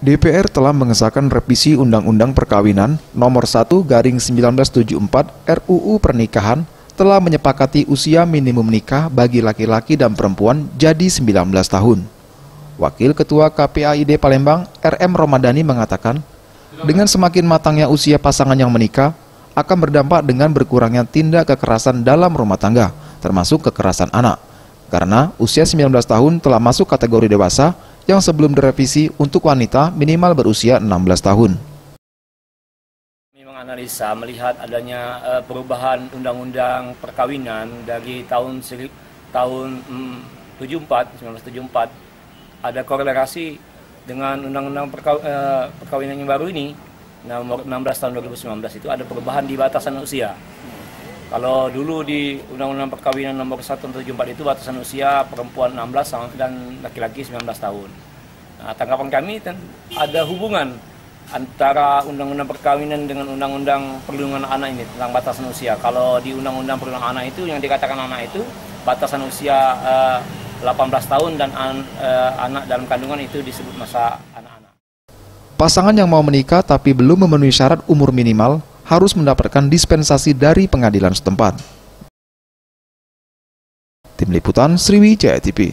DPR telah mengesahkan revisi Undang-Undang Perkawinan Nomor 1/1974 RUU Pernikahan telah menyepakati usia minimum nikah bagi laki-laki dan perempuan jadi 19 tahun. Wakil Ketua KPAID Palembang, RM Romadani mengatakan, dengan semakin matangnya usia pasangan yang menikah, akan berdampak dengan berkurangnya tindak kekerasan dalam rumah tangga, termasuk kekerasan anak. Karena usia 19 tahun telah masuk kategori dewasa yang sebelum direvisi untuk wanita minimal berusia 16 tahun. Kami menganalisa melihat adanya perubahan undang-undang perkawinan dari tahun 1974 ada korelasi dengan undang-undang perkawinan yang baru ini nomor 16 tahun 2019 itu ada perubahan di batasan usia. Kalau dulu di Undang-Undang Perkawinan Nomor 1 Tahun 1974 itu batasan usia perempuan 16 dan laki-laki 19 tahun. Nah, tanggapan kami ada hubungan antara Undang-Undang Perkawinan dengan Undang-Undang Perlindungan Anak ini tentang batasan usia. Kalau di Undang-Undang Perlindungan Anak itu yang dikatakan anak itu batasan usia 18 tahun dan anak dalam kandungan itu disebut masa anak-anak. Pasangan yang mau menikah tapi belum memenuhi syarat umur minimal harus mendapatkan dispensasi dari pengadilan setempat. Tim Liputan Sriwijaya TV.